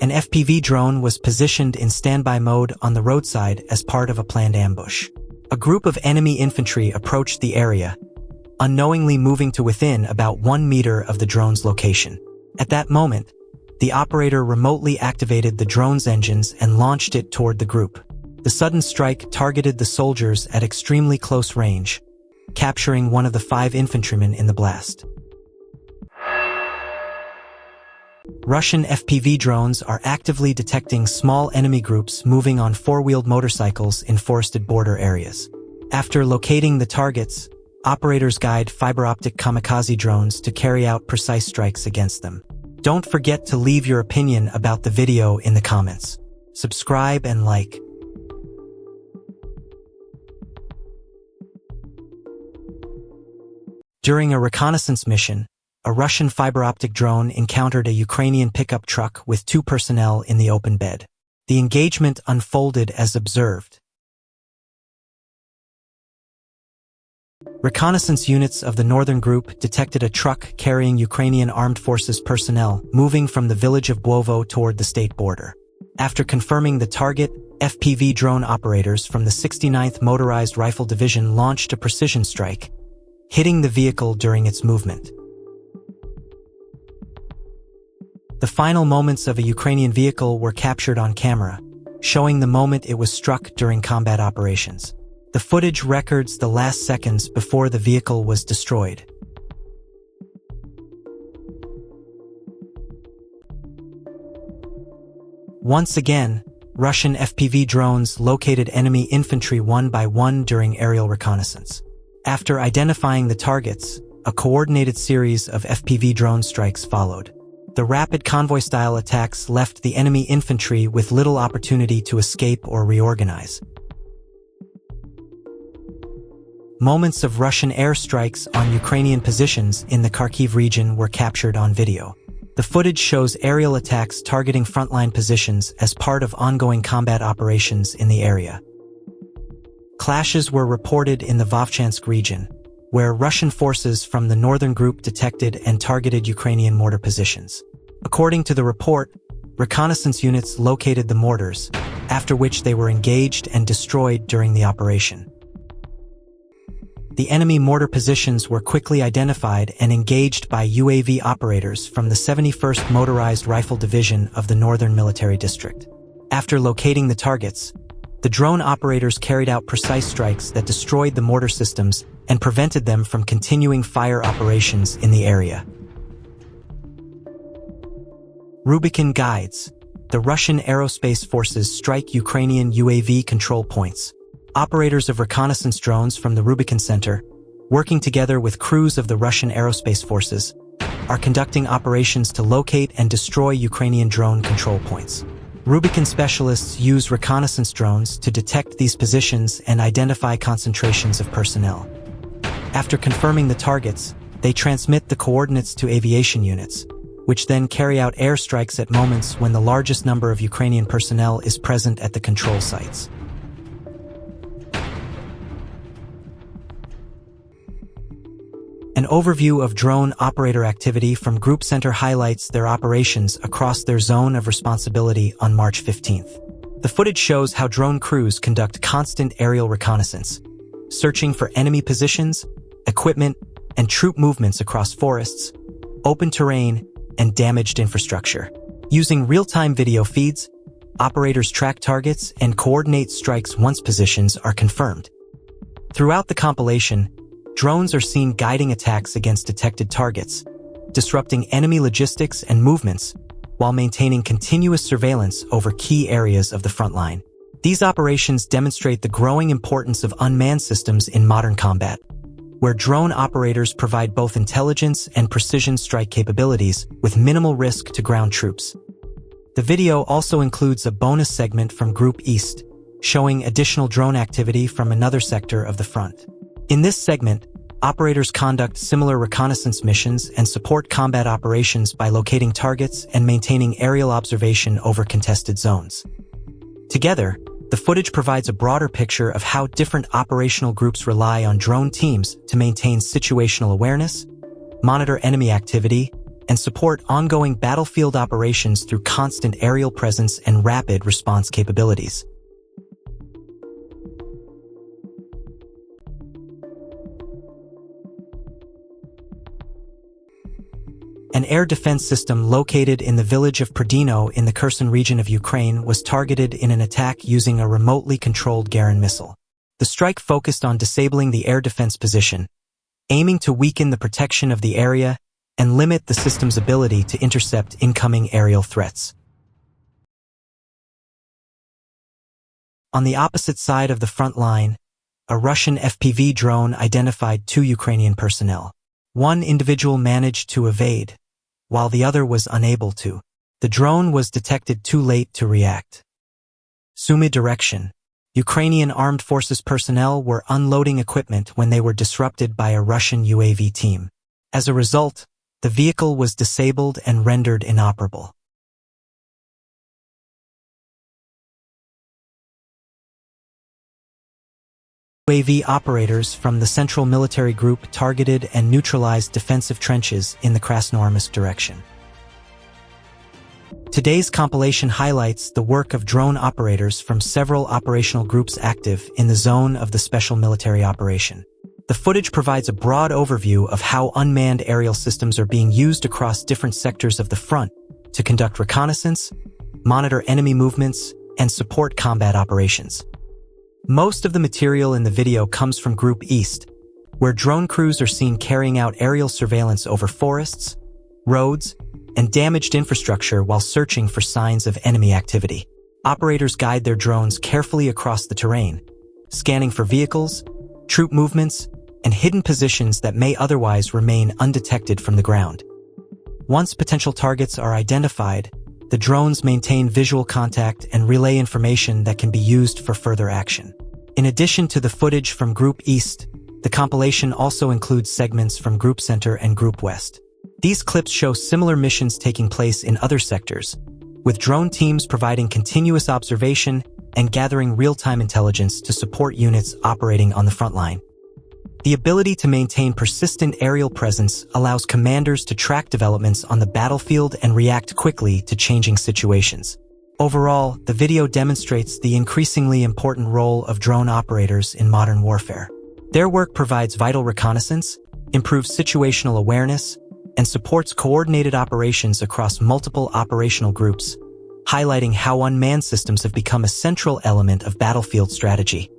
An FPV drone was positioned in standby mode on the roadside as part of a planned ambush. A group of enemy infantry approached the area, unknowingly moving to within about 1 meter of the drone's location. At that moment, the operator remotely activated the drone's engines and launched it toward the group. The sudden strike targeted the soldiers at extremely close range, capturing one of the 5 infantrymen in the blast. Russian FPV drones are actively detecting small enemy groups moving on 4-wheeled motorcycles in forested border areas. After locating the targets, operators guide fiber-optic kamikaze drones to carry out precise strikes against them. Don't forget to leave your opinion about the video in the comments. Subscribe and like. During a reconnaissance mission, a Russian fiber-optic drone encountered a Ukrainian pickup truck with 2 personnel in the open bed. The engagement unfolded as observed. Reconnaissance units of the Northern Group detected a truck carrying Ukrainian Armed Forces personnel moving from the village of Błowo toward the state border. After confirming the target, FPV drone operators from the 69th Motorized Rifle Division launched a precision strike, hitting the vehicle during its movement. The final moments of a Ukrainian vehicle were captured on camera, showing the moment it was struck during combat operations. The footage records the last seconds before the vehicle was destroyed. Once again, Russian FPV drones located enemy infantry one by one during aerial reconnaissance. After identifying the targets, a coordinated series of FPV drone strikes followed. The rapid convoy-style attacks left the enemy infantry with little opportunity to escape or reorganize. Moments of Russian airstrikes on Ukrainian positions in the Kharkiv region were captured on video. The footage shows aerial attacks targeting frontline positions as part of ongoing combat operations in the area. Clashes were reported in the Vovchansk region, where Russian forces from the Northern Group detected and targeted Ukrainian mortar positions. According to the report, reconnaissance units located the mortars, after which they were engaged and destroyed during the operation. The enemy mortar positions were quickly identified and engaged by UAV operators from the 71st Motorized Rifle Division of the Northern Military District. After locating the targets, the drone operators carried out precise strikes that destroyed the mortar systems and prevented them from continuing fire operations in the area. Rubicon guides. The Russian aerospace forces strike Ukrainian UAV control points. Operators of reconnaissance drones from the Rubicon Center, working together with crews of the Russian aerospace forces, are conducting operations to locate and destroy Ukrainian drone control points. Rubicon specialists use reconnaissance drones to detect these positions and identify concentrations of personnel. After confirming the targets, they transmit the coordinates to aviation units, which then carry out airstrikes at moments when the largest number of Ukrainian personnel is present at the control sites. An overview of drone operator activity from Group Center highlights their operations across their zone of responsibility on March 15th. The footage shows how drone crews conduct constant aerial reconnaissance, searching for enemy positions, equipment, and troop movements across forests, open terrain, and damaged infrastructure. Using real-time video feeds, operators track targets and coordinate strikes once positions are confirmed. Throughout the compilation, drones are seen guiding attacks against detected targets, disrupting enemy logistics and movements, while maintaining continuous surveillance over key areas of the front line. These operations demonstrate the growing importance of unmanned systems in modern combat, where drone operators provide both intelligence and precision strike capabilities with minimal risk to ground troops. The video also includes a bonus segment from Group East, showing additional drone activity from another sector of the front. In this segment, operators conduct similar reconnaissance missions and support combat operations by locating targets and maintaining aerial observation over contested zones. Together, the footage provides a broader picture of how different operational groups rely on drone teams to maintain situational awareness, monitor enemy activity, and support ongoing battlefield operations through constant aerial presence and rapid response capabilities. An air defense system located in the village of Perdino in the Kherson region of Ukraine was targeted in an attack using a remotely controlled Garin missile. The strike focused on disabling the air defense position, aiming to weaken the protection of the area and limit the system's ability to intercept incoming aerial threats. On the opposite side of the front line, a Russian FPV drone identified 2 Ukrainian personnel. One individual managed to evade, while the other was unable to. The drone was detected too late to react. Sumy direction. Ukrainian armed forces personnel were unloading equipment when they were disrupted by a Russian UAV team. As a result, the vehicle was disabled and rendered inoperable. UAV operators from the Central Military Group targeted and neutralized defensive trenches in the Krasnoarmysk direction. Today's compilation highlights the work of drone operators from several operational groups active in the zone of the special military operation. The footage provides a broad overview of how unmanned aerial systems are being used across different sectors of the front to conduct reconnaissance, monitor enemy movements, and support combat operations. Most of the material in the video comes from Group East, where drone crews are seen carrying out aerial surveillance over forests, roads, and damaged infrastructure while searching for signs of enemy activity. Operators guide their drones carefully across the terrain, scanning for vehicles, troop movements, and hidden positions that may otherwise remain undetected from the ground. Once potential targets are identified, the drones maintain visual contact and relay information that can be used for further action. In addition to the footage from Group East, the compilation also includes segments from Group Center and Group West. These clips show similar missions taking place in other sectors, with drone teams providing continuous observation and gathering real-time intelligence to support units operating on the front line. The ability to maintain persistent aerial presence allows commanders to track developments on the battlefield and react quickly to changing situations. Overall, the video demonstrates the increasingly important role of drone operators in modern warfare. Their work provides vital reconnaissance, improves situational awareness, and supports coordinated operations across multiple operational groups, highlighting how unmanned systems have become a central element of battlefield strategy.